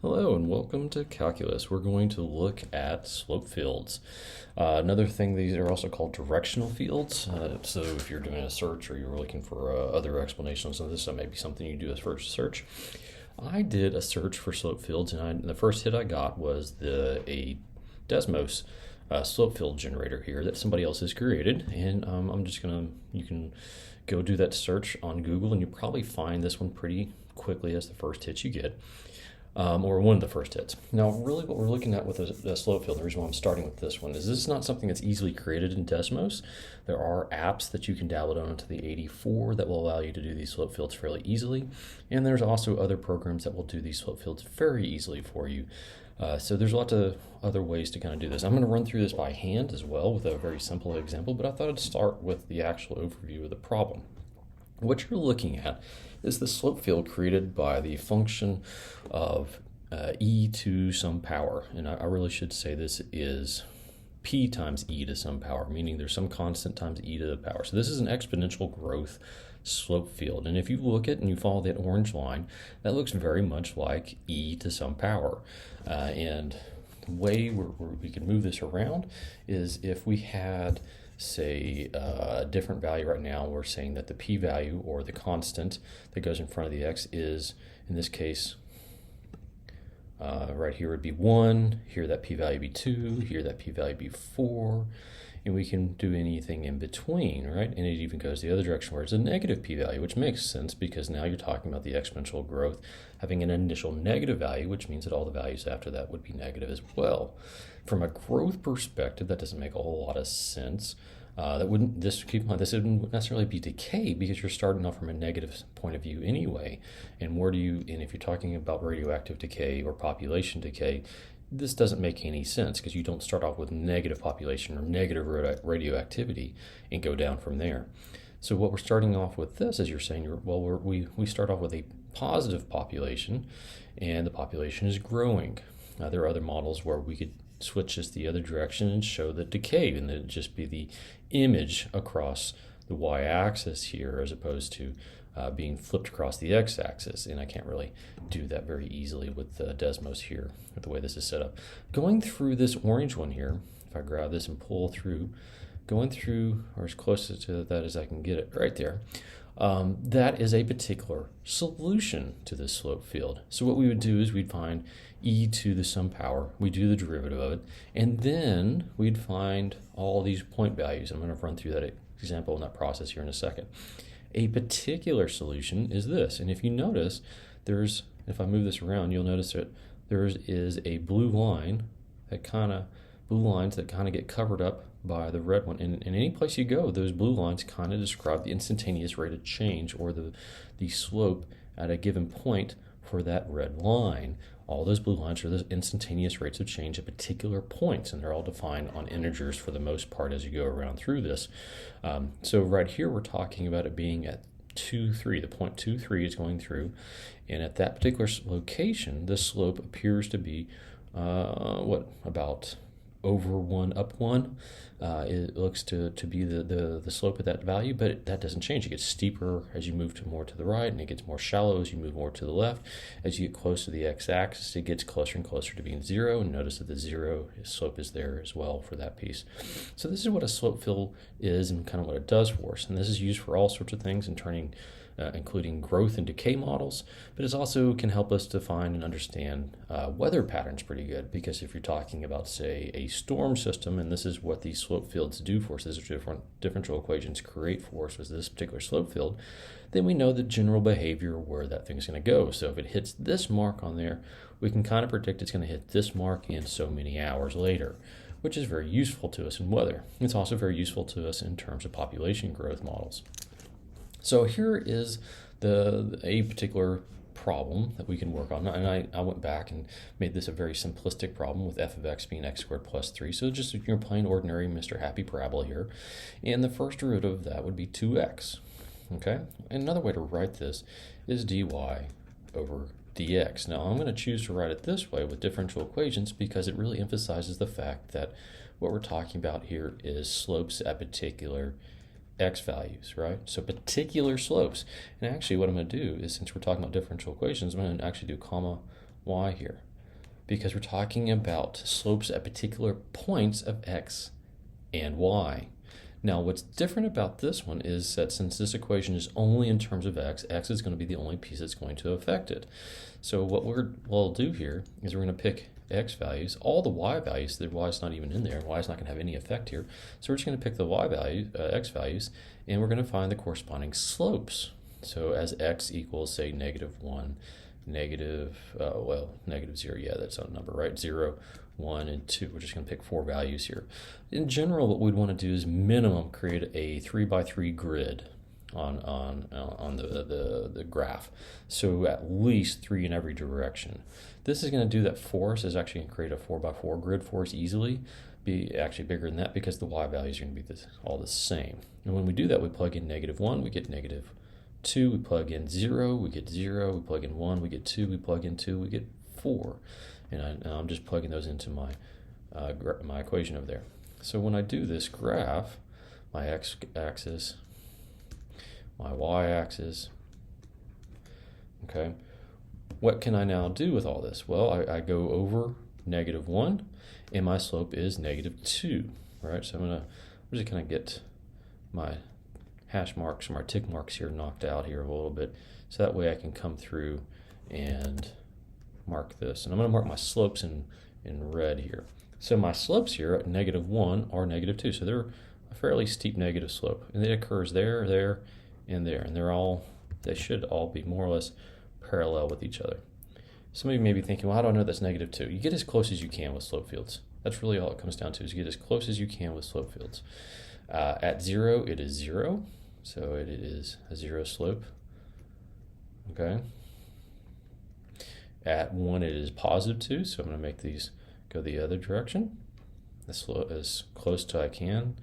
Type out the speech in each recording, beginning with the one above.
Hello and welcome to Calculus. We're going to look at slope fields. Another thing, these are also called directional fields. So if you're doing a search or you're looking for other explanations of this, that may be something you do as first search. I did a search for slope fields, and the first hit I got was a Desmos slope field generator here that somebody else has created. And you can go do that search on Google, and you'll probably find this one pretty quickly as the first hit you get. Or one of the first hits. Now, really what we're looking at with a slope field, the reason why I'm starting with this one, is this is not something that's easily created in Desmos. There are apps that you can download onto the 84 that will allow you to do these slope fields fairly easily. And there's also other programs that will do these slope fields very easily for you. So there's lots of other ways to kind of do this. I'm going to run through this by hand as well with a very simple example, but I thought I'd start with the actual overview of the problem. What you're looking at is the slope field created by the function of e to some power. And I really should say this is p times e to some power, meaning there's some constant times e to the power. So this is an exponential growth slope field. And if you look at and you follow that orange line, that looks very much like e to some power. And the way we can move this around is if we had say a different value right now, we're saying that the p-value or the constant that goes in front of the x is, in this case, right here would be 1, here that p-value be 2, here that p-value be 4, and we can do anything in between, right? And it even goes the other direction where it's a negative p-value, which makes sense because now you're talking about the exponential growth having an initial negative value, which means that all the values after that would be negative as well. From a growth perspective, that doesn't make a whole lot of sense. Keep in mind, this wouldn't necessarily be decay because you're starting off from a negative point of view anyway. And if you're talking about radioactive decay or population decay, this doesn't make any sense because you don't start off with negative population or negative radioactivity and go down from there. So what we're starting off with this, as you're saying, we start off with a positive population, and the population is growing. There are other models where we could switch this the other direction and show the decay, and then just be the image across the y-axis here as opposed to being flipped across the x-axis. And I can't really do that very easily with Desmos here, with the way this is set up. Going through this orange one here, if I grab this and pull through, going through, or as close to that as I can get it right there, that is a particular solution to this slope field. So what we would do is we'd find e to the some power, we do the derivative of it, and then we'd find all these point values. I'm going to run through that example in that process here in a second. A particular solution is this, and if you notice, if I move this around, you'll notice that there is a blue lines that kind of get covered up by the red one. And in any place you go, those blue lines kind of describe the instantaneous rate of change or the slope at a given point for that red line. All those blue lines are the instantaneous rates of change at particular points, and they're all defined on integers for the most part as you go around through this. So right here we're talking about it being at 2, 3. The point 2, 3 is going through, and at that particular location, the slope appears to be about over 1 up 1. It looks to be the slope of that value, but that doesn't change. It gets steeper as you move more to the right, and it gets more shallow as you move more to the left. As you get close to the x-axis, it gets closer and closer to being 0, and notice that the 0 slope is there as well for that piece. So this is what a slope field is and kind of what it does for us, and this is used for all sorts of things including growth and decay models, but it also can help us define and understand weather patterns pretty good, because if you're talking about, say, a storm system, and this is what these slope fields do for us, these different differential equations create for us with this particular slope field, then we know the general behavior where that thing's going to go. So if it hits this mark on there, we can kind of predict it's going to hit this mark in so many hours later, which is very useful to us in weather. It's also very useful to us in terms of population growth models. So here is a particular problem that we can work on. And I went back and made this a very simplistic problem with f of x being x squared plus 3. So just your plain ordinary Mr. Happy parabola here. And the first derivative of that would be 2x. Okay? And another way to write this is dy over dx. Now I'm going to choose to write it this way with differential equations because it really emphasizes the fact that what we're talking about here is slopes at particular x values, right? So particular slopes. And actually what I'm going to do is, since we're talking about differential equations, I'm going to actually do comma y here. because we're talking about slopes at particular points of x and y. Now, what's different about this one is that since this equation is only in terms of x, x is going to be the only piece that's going to affect it. So what we'll do here is we're going to pick x values, all the y values, the y is not even in there, y is not going to have any effect here. So we're just going to pick the y value, x values, and we're going to find the corresponding slopes. So as x equals, say, -1, -0, yeah, that's a number, right? 0, 1, and 2. We're just going to pick 4 values here. In general, what we'd want to do is minimum create a 3x3 grid on the graph. So at least 3 in every direction. This is going to do that for us. Is actually going to create a 4x4 grid for us easily. Be actually bigger than that because the y values are going to be all the same. And when we do that, we plug in -1, we get -2, we plug in 0, we get 0, we plug in 1, we get 2, we plug in 2, we get 4. And I'm just plugging those into my equation over there. So when I do this graph, my x-axis, my y-axis, okay, what can I now do with all this? Well, I go over -1, and my slope is -2, right? So I'm just going to get my hash marks or my tick marks here knocked out here a little bit, so that way I can come through and mark this. And I'm going to mark my slopes in red here. So my slopes here at -1 are -2, so they're a fairly steep negative slope, and it occurs there, and there, and they should all be more or less parallel with each other. Some of you may be thinking, well, how do I know that's -2? You get as close as you can with slope fields. That's really all it comes down to, is you get as close as you can with slope fields. At 0, it is 0, so it is a 0 slope, okay? At 1, it is +2, so I'm going to make these go the other direction, as close to I can.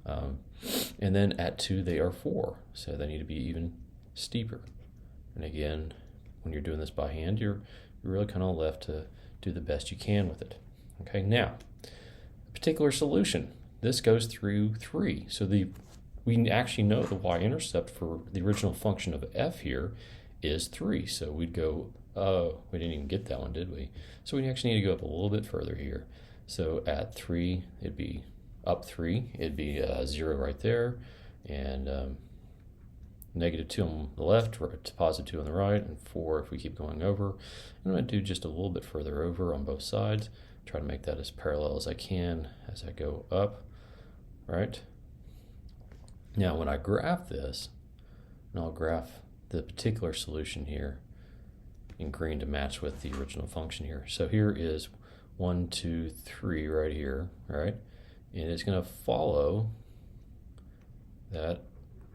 And then at 2, they are 4, so they need to be even steeper. And again, when you're doing this by hand, you're really kind of left to do the best you can with it. Okay, now, a particular solution. This goes through 3. So we actually know the y-intercept for the original function of f here is 3. So we'd go, oh, we didn't even get that one, did we? So we actually need to go up a little bit further here. So at 3, it'd be up 3. It'd be 0 right there, and -2 on the left, +2 on the right, and 4 if we keep going over. And I'm going to do just a little bit further over on both sides. Try to make that as parallel as I can as I go up, right? Now when I graph this, and I'll graph the particular solution here in green to match with the original function here. So here is 1, 2, 3 right here, right? And it's going to follow that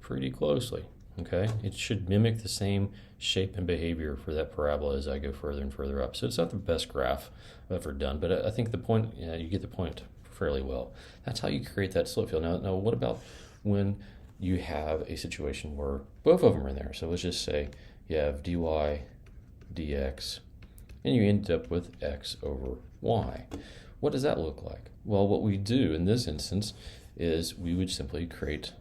pretty closely, okay? It should mimic the same shape and behavior for that parabola as I go further and further up. So it's not the best graph I've ever done, but I think the point, you get the point fairly well. That's how you create that slope field. Now what about when you have a situation where both of them are in there? So let's just say you have dy dx, and you end up with x over y. What does that look like? Well, what we do in this instance is we would simply create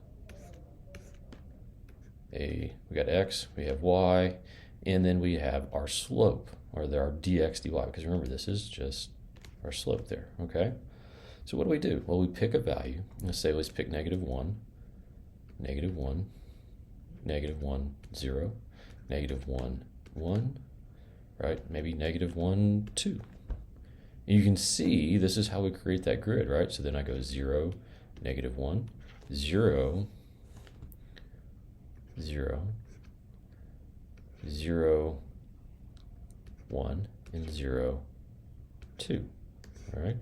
we got x, we have y, and then we have our slope, or our dx dy, because remember, this is just our slope there, okay? So what do we do? Well, we pick a value. Let's pick -1, -1, -1, 0, -1, 1, right? Maybe -1, 2. And you can see this is how we create that grid, right? So then I go 0, -1, 0, 0, 0, 1, and 0, 2, all right?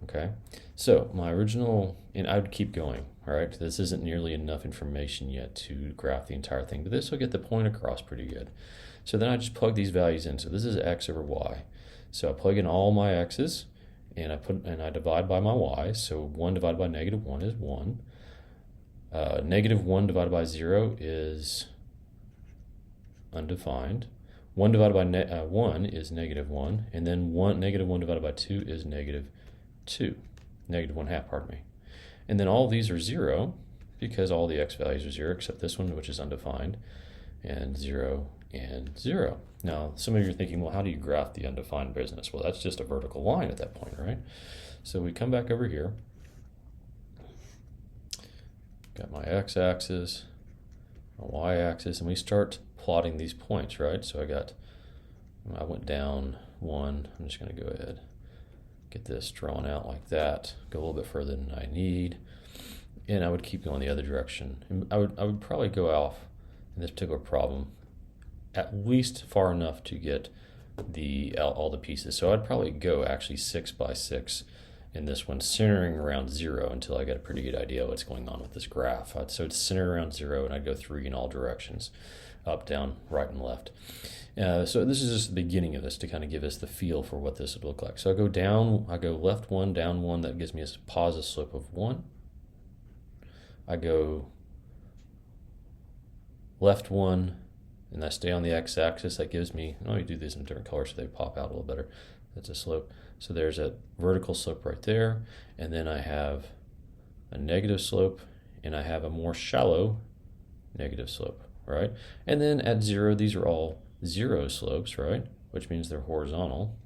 Okay, so my original, and I would keep going, all right? This isn't nearly enough information yet to graph the entire thing, but this will get the point across pretty good. So then I just plug these values in. So this is x over y. So I plug in all my x's, and I divide by my y. So 1 divided by -1 is 1. -1 divided by 0 is undefined. 1 divided by 1 is -1, and then -1 divided by 2 is -2, -1/2, pardon me. And then all of these are 0 because all the x values are 0 except this one, which is undefined, and 0, and 0. Now, some of you are thinking, well, how do you graph the undefined business? Well, that's just a vertical line at that point, right? So we come back over here. Got my x-axis, my y-axis, and we start plotting these points, right? So I went down 1. I'm just going to go ahead, get this drawn out like that, go a little bit further than I need, and I would keep going the other direction. And I would probably go off in this particular problem at least far enough to get all the pieces. So I'd probably go actually 6 by 6 in this one, centering around 0 until I get a pretty good idea of what's going on with this graph. So it's centered around 0, and I'd go 3 in all directions, up, down, right, and left. So this is just the beginning of this to kind of give us the feel for what this would look like. So I go left 1, down 1, that gives me a positive slope of 1. I go left 1, and I stay on the x-axis. That gives me, let me do these in different colors so they pop out a little better. That's a slope. So there's a vertical slope right there, and then I have a negative slope, and I have a more shallow negative slope, right? And then at 0, these are all 0 slopes, right? Which means they're horizontal.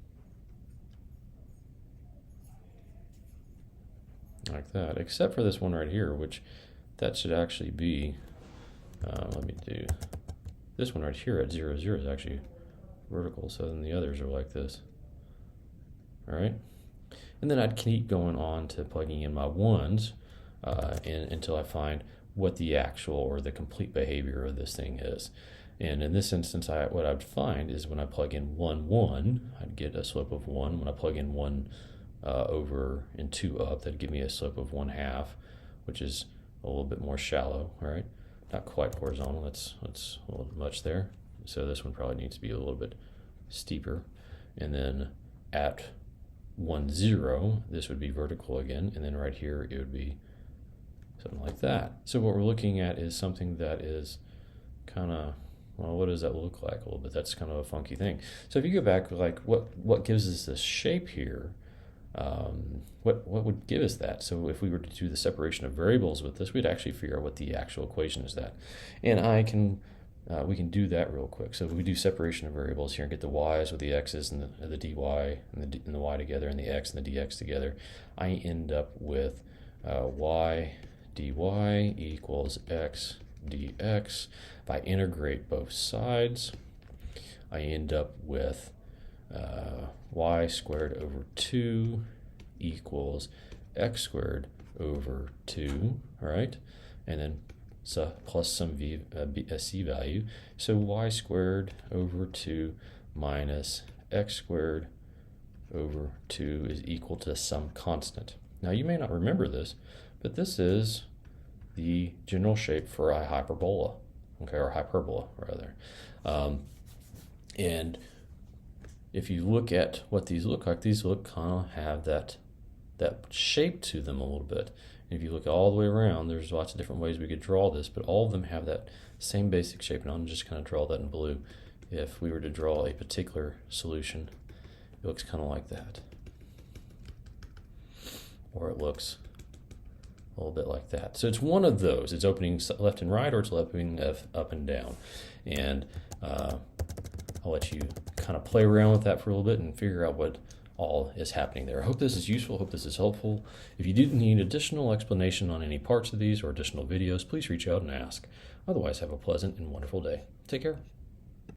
Like that, except for this one right here, which that should actually be, let me do, this one right here at 0, 0 is actually vertical, so then the others are like this. All right, and then I'd keep going on to plugging in my 1s until I find what the actual or the complete behavior of this thing is. And in this instance, what I'd find is when I plug in 1, 1, I'd get a slope of 1. When I plug in 1 over and 2 up, that'd give me a slope of 1/2, which is a little bit more shallow, right? Not quite horizontal, that's a little much there. So this one probably needs to be a little bit steeper. And then at 1, 0, this would be vertical again, and then right here it would be something like that. So what we're looking at is something that is kind of, well, what does that look like a little bit? That's kind of a funky thing. So if you go back, like what gives us this shape here? What would give us that? So if we were to do the separation of variables with this, we'd actually figure out what the actual equation is that. And we can do that real quick. So if we do separation of variables here and get the y's with the x's and the dy and the y together and the x and the dx together, I end up with y dy equals x dx. If I integrate both sides, I end up with y squared over 2 equals x squared over 2, all right? And then plus some c value. So y squared over 2 minus x squared over 2 is equal to some constant. Now you may not remember this, but this is the general shape for a hyperbola, okay, or hyperbola rather. And if you look at what these look like, these kind of have that shape to them a little bit. And if you look all the way around, there's lots of different ways we could draw this, but all of them have that same basic shape, and I'm just going to draw that in blue. If we were to draw a particular solution, it looks kind of like that. Or it looks a little bit like that. So it's one of those. It's opening left and right, or it's opening up and down. And I'll let you kind of play around with that for a little bit and figure out what all is happening there. I hope this is useful. I hope this is helpful. If you do need additional explanation on any parts of these or additional videos, please reach out and ask. Otherwise, have a pleasant and wonderful day. Take care.